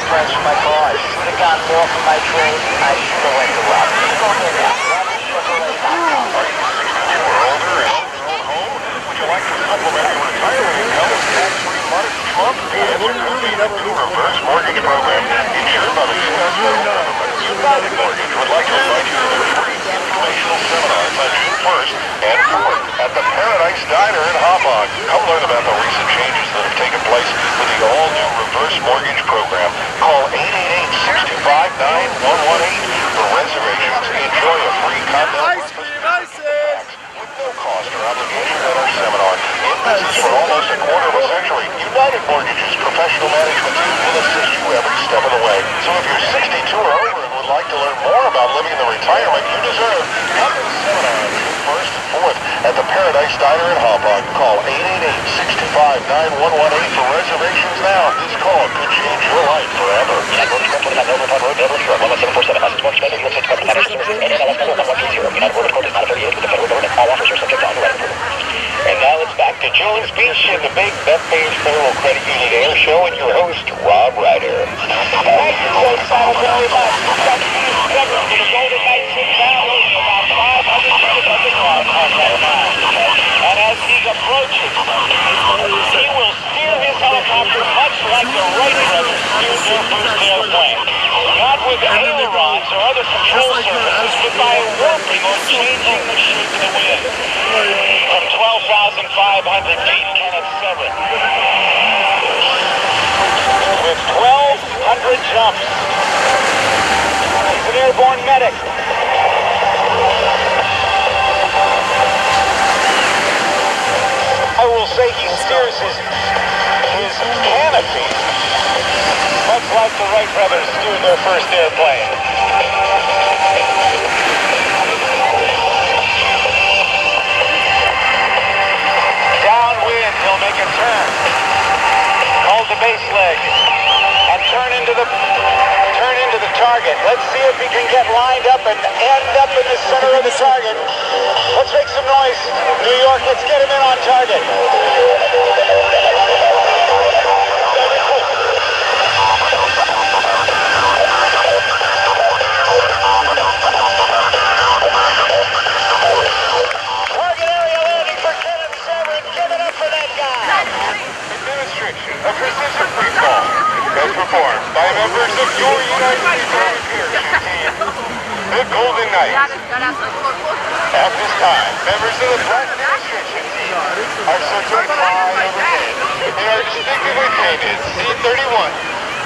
price for my car. I should have gotten more for my trade. I should have went to Rob. Go get that. Are you 62 or older and own home? Would you like to supplement your retirement income with tax-free money each month? The answer could be the new reverse mortgage program insured by the U.S. federal government. United Mortgage would like to invite you to their free informational seminars on June 1st and 4th at the Paradise Diner in Wantagh. Come learn about the recent changes that have taken place with the all-new reverse mortgage program. Call 888-625-9118 for reservations. Enjoy a free cocktail with no cost or obligation at our seminar. In business for almost a quarter of a century, United Mortgage's professional management team will assist you every step of the way. So if you're 62 or over and would like to learn more about living the retirement you deserve, come to the seminar on June 1st and 4th at the Paradise Diner in Wantagh. Call 888-625-9118 for reservations now. This call could change your life forever. United Mortgage Corp. 29 Baton Road, Beverly, New York. 11747. Licensed mortgage banker. Real estate department. Matters services. NMLS number 1130. United Mortgage Corp. is not affiliated with the federal government. All offers are subject to underwriting approval. And now it's back to June's Beach in the big Bethpage Federal Credit Union Air Show and your host, Rob Ryder. Thank you so very much. That's scheduled for the Golden Knights inbound. Only about 500 feet above the ground on that line. And as he's approaching, he will steer his helicopter much like the Wright brothers steered their first airplane. Not with ailerons or other control surfaces, but by warping or changing the shape of the wind. From 12,500 feet, Kenneth Severn. With 1,200 jumps. He's an airborne medic. I will say he steers his canopy much like the Wright brothers steered their first airplane. Downwind, he'll make a turn. Hold the base leg and turn into the target. Let's see if he can get lined up and end up in the center of the target. Let's make some noise, New York. Let's get him in on target. Target area landing for Kenneth Severn. Give it up for that guy. Administration of precision free fall as performed by members of your United States Army parachute team, the Golden Knights. At this time, members of the Black Administration team are circling high overhead in our distinctively painted C-31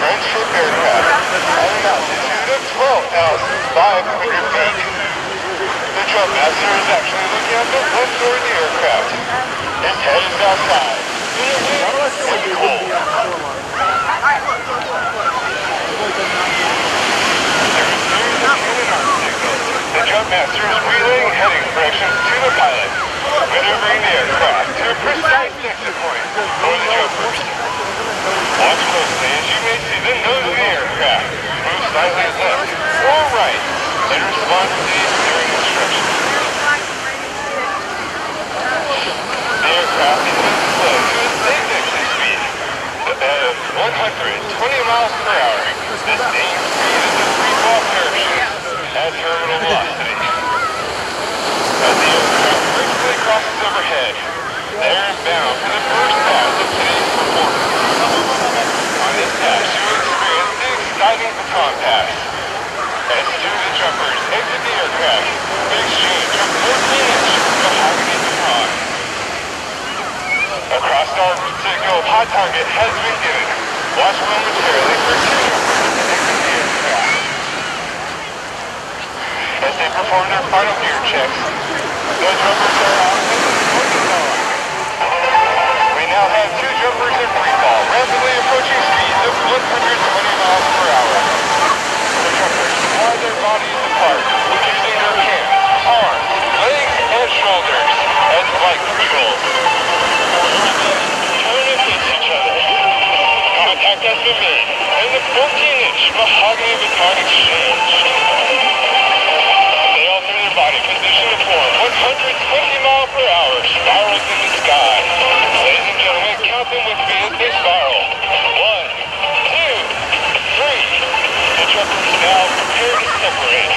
Troopship aircraft at an altitude of 12,500 feet. The drum master is actually looking at the front door of the aircraft. His head is outside. It's cold. The jump master is relaying heading directions to the pilot, maneuvering the aircraft to a precise exit point for the jumpers. Watch closely as you may see the nose of the aircraft move slightly left or right in response to the steering instructions. The aircraft is then slowed to a safe exit speed of 120 miles per hour. The same speed as the free-fall parachute at terminal velocity. As the aircraft briskly crosses overhead, they're bound for the first pass of today's performance. On this pass, you will experience the exciting Baton pass. As two of the jumpers exit the aircraft, in exchange of 14-inch mahogany baton. Across our signal, hot target has been given. Watch momentarily for two jumpers to exit the aircraft. As they perform their final gear checks, the jumpers are out of the working line. We now have two jumpers in free fall, rapidly approaching speeds of 120 miles per hour. The jumpers slide their bodies apart, using their hands, arms, legs, and shoulders as flight control. Turn and face each other. Contact has been made, and the 14-inch mahogany baton exchange. They alter their body position to form 120 mile per hour spirals in the sky. Ladies and gentlemen, count them with me as they spiral. 1, 2, 3. operate.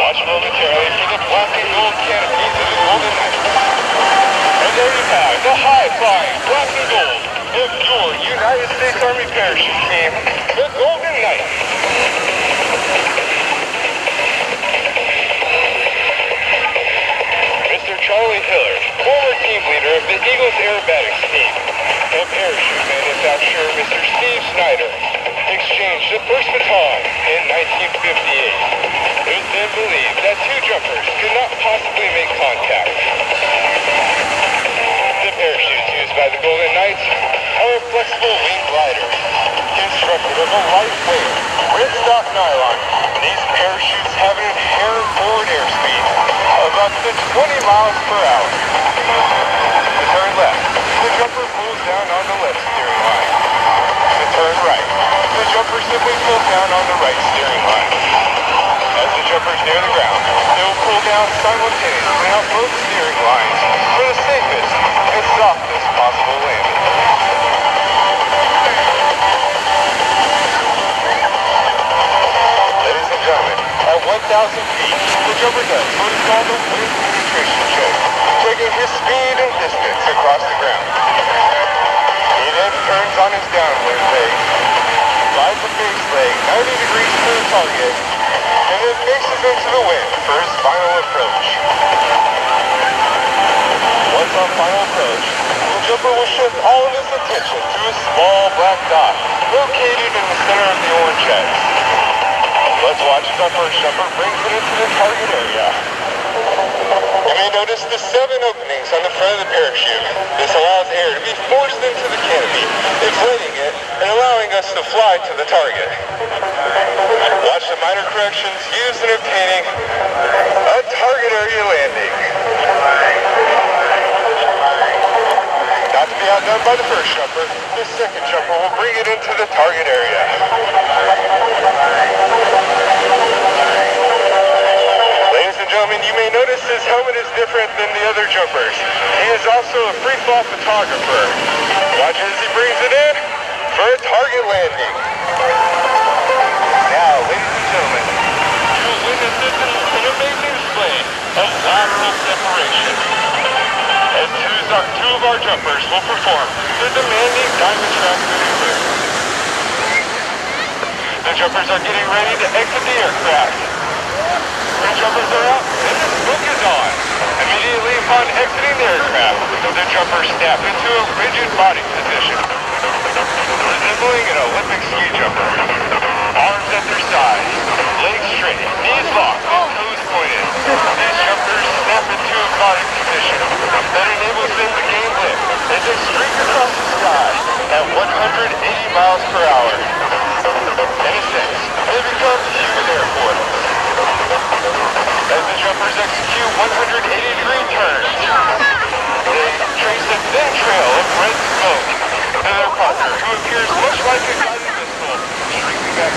Watch momentarily for the black and gold canopy to the Golden Knights. And there you have the high-flying black and gold of your United States Army parachute team, the Golden Knights. Mr. Charlie Hiller, former team leader of the Eagles aerobatics team, and parachute manufacturer Mr. Steve Snyder, exchanged the first baton in 1958. It was then believed that two jumpers could not possibly make contact. The parachutes used by the Golden Knights are a flexible wing glider, constructed of a lightweight, ripstop nylon. These parachutes have an inherent forward airspeed of up to 20 miles per hour. To turn left, the jumper pulls down on the left steering line. To turn right, the jumper simply pulls down on the right steering line. As the jumpers near the ground, they will pull down simultaneously on both steering lines for the safest and softest possible landing. Ladies and gentlemen, at 1,000 feet, the jumper does what is called a wind penetration check, checking his speed and distance across the ground. He then turns on his downwind leg, slides the base leg 90 degrees to the target, and then faces into the wind for his final approach. Once on final approach, the jumper will shift all of his attention to a small black dot located in the center of the orange head. Let's watch as our first jumper brings it into the target area. You may notice the 7 openings on the front of the parachute. This allows air to be forced into the canopy, inflating it and allowing us to fly to the target. Watch the minor corrections used in obtaining a target area landing. Not to be outdone by the first jumper, the second jumper will bring it into the target area. Ladies and gentlemen, you may notice his helmet is different than the other jumpers. He is also a free-fall photographer. Watch as he brings it in for a target landing. Now, ladies and gentlemen, you will witness an amazing display of lateral separation. As two of our jumpers will perform the demanding diamond track maneuver. The jumpers are getting ready to exit the aircraft. The jumpers are out and the smoke is on. Immediately upon exiting the aircraft, the jumpers snap into a rigid body position, resembling an Olympic ski jumper. Arms at their sides, legs straight, knees locked, and toes pointed. These jumpers snap into a body position that enables them to gain lift as they streak across the sky at 180 miles per hour. In a sense, they become human airports. As the jumpers execute 180-degree turns, they trace a thin trail of red smoke to their partner, who appears much like a guided missile streaking back.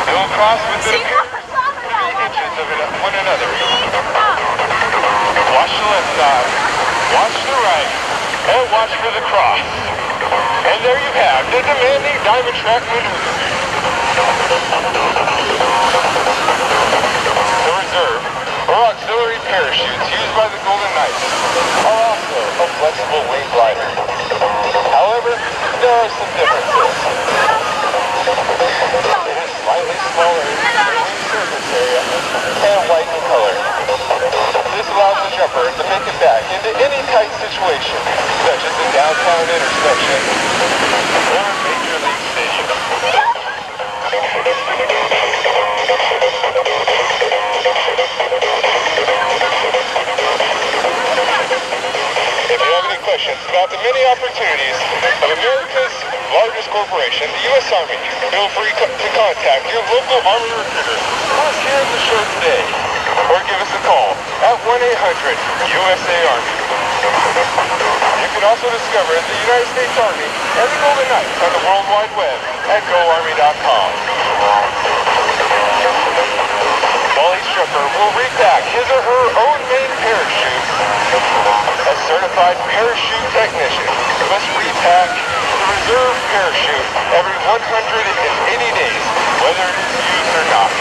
They will cross within a mere 3 inches of one another. Watch the left side, watch the right, and watch for the cross. And there you have the demanding diamond track maneuver. The reserve, or auxiliary parachutes used by the Golden Knights are also a flexible wing glider. However, there are some differences. It is slightly smaller in the wing surface area and white in color. This allows the jumper to make it back into any tight situation, such as a downtown intersection or a major league stadium. If you have any questions about the many opportunities of America's largest corporation, the U.S. Army, feel free to contact your local Army recruiter who is here at the show today, or give us a call at 1-800-USA-ARMY. You can also discover the United States Army and the Golden Knights on the World Wide Web at GoArmy.com. While each jumper will repack his or her own main parachute, certified parachute technicians must repack the reserve parachute every 180 days, whether it is used or not.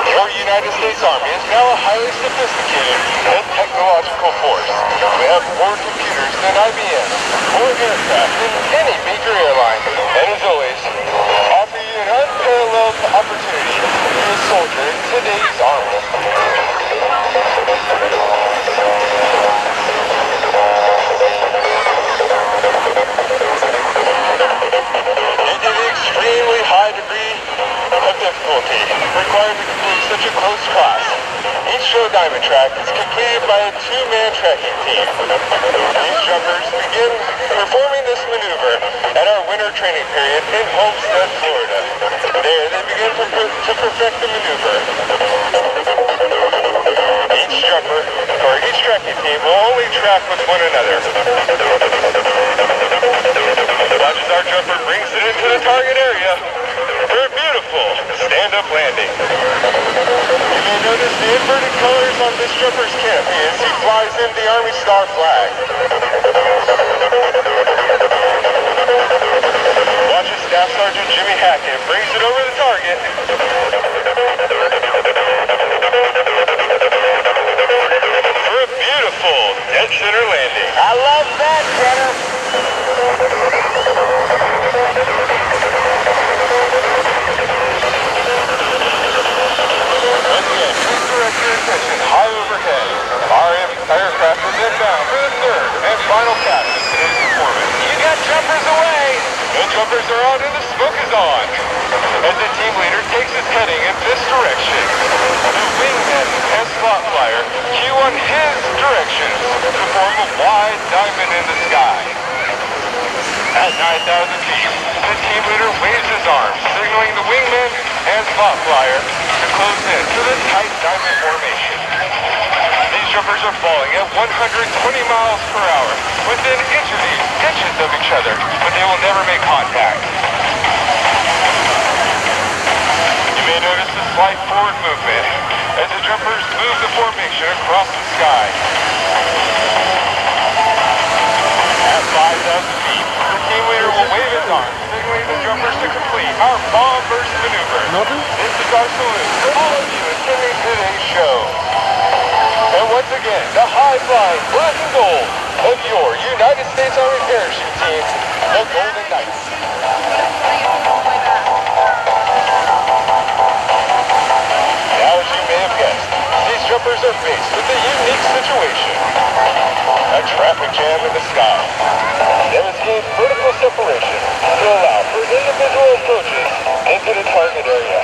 Your United States Army is now a highly sophisticated and technological force. We have more computers than IBM, more aircraft than any major airline, and as always, offer you an unparalleled opportunity to be a soldier in today's Army. Due to the extremely high degree of difficulty required to complete such a close class, each show diamond track is completed by a two-man tracking team. These jumpers begin performing this maneuver at our winter training period in Homestead, Florida. There, they begin to perfect the maneuver. Each jumper, or each tracking team, will only track with one another. Watch as our jumper brings it into the target area for a beautiful stand-up landing. You may notice the inverted colors on this jumper's canopy as he flies in the Army Star flag. Watch as Staff Sergeant Jimmy Hackett brings it over the target. For a beautiful dead center landing. I love that, Jenna. Once again, please direct your attention high overhead. Our aircraft is inbound for the third and final pass of today's performance. You got jumpers away. The jumpers are on and the smoke is on. As the team leader takes his heading in this direction, the wingman and slot flyer cue on his directions to form a wide diamond in the sky. At 9,000 feet, the team leader waves his arms, signaling the wingman and slot flyer to close in to the tight diamond formation. These jumpers are falling at 120 miles per hour, within inches of each other, but they will never make contact. You may notice a slight forward movement as the jumpers move the formation across the sky. At 5,000 feet, the team leader will wave his arms, signaling the jumpers to complete our bomb burst maneuver. This is our salute to all of you attending today's show. And once again, the high-flying black and gold of your United States Army parachute team, the Golden Knights. Now, as you may have guessed, these jumpers are faced with a unique situation. A traffic jam in the sky. There is gained vertical separation to allow for individual approaches into the target area.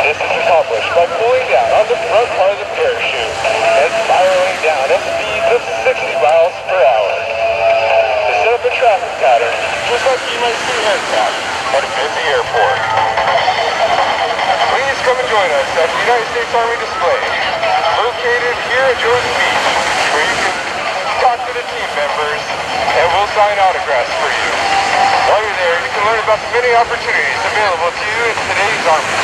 This is accomplished by pulling down on the front part of the parachute and spiraling down at speeds of 60 miles per hour. To set up a traffic pattern, just like you might see aircraft at a busy airport. Please come and join us at the United States Army display, located here at George Beach, where you can talk to the team members and we'll sign autographs for you. While you're there, you can learn about the many opportunities available to you in today's Army.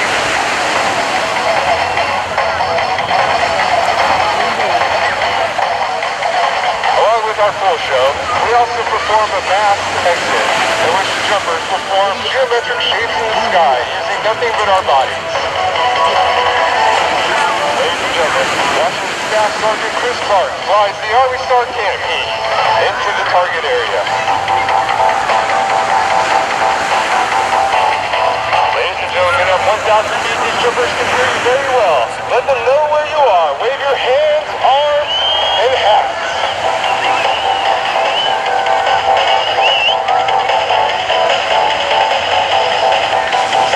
Along with our full show, we also perform a mass exit in which the jumpers perform geometric shapes in the sky using nothing but our bodies. Ladies and gentlemen, watch as Staff Sergeant Chris Clark flies the Army Star canopy into the target area. Ladies and gentlemen, at 1,000 feet, these jumpers can hear you very well. Let them know where you are. Wave your hands, arms, and hats.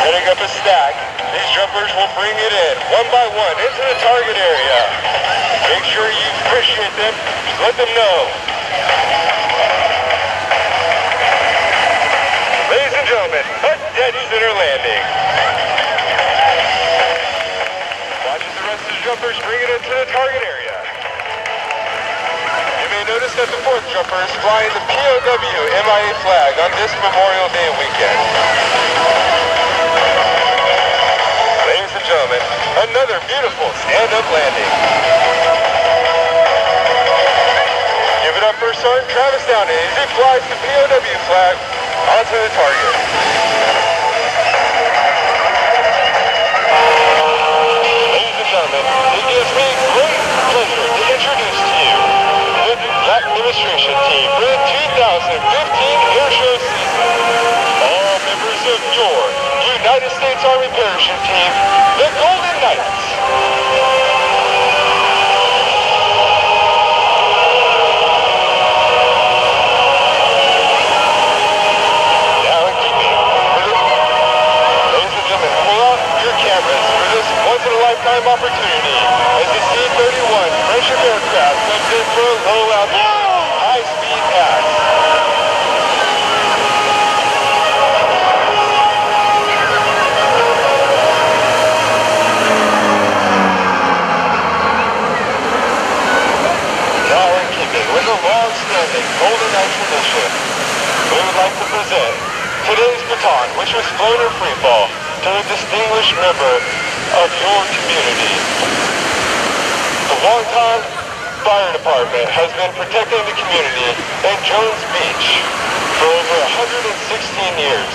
Setting up a stack, these jumpers will bring it in, one by one, into the target area. Make sure you appreciate them. Let them know. Ladies and gentlemen, a dead center landing. Watch as the rest of the jumpers bring it into the target area. You may notice that at the 4th Jumpers flying the POW MIA flag on this Memorial Day weekend. Ladies and gentlemen, another beautiful stand-up landing. Give it up for Sergeant Travis Downey as he flies the POW flag onto the target. Ladies and gentlemen, it gives me great pleasure to introduce to you the administration team for the 2015 Airshow season. All members of your United States Army parachute team, the Golden Knights. Once-in-a-lifetime opportunity as the C-31 Troopship aircraft comes in for a low-altitude, high-speed pass. Now in keeping with a long-standing Golden Knight tradition, we would like to present today's baton, which was flown in freefall to a distinguished member of your community. The Wantagh Fire Department has been protecting the community in Jones Beach for over 116 years.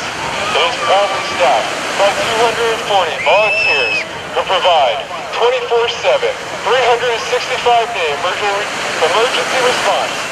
It is proudly staffed by 240 volunteers who provide 24/7, 365-day emergency response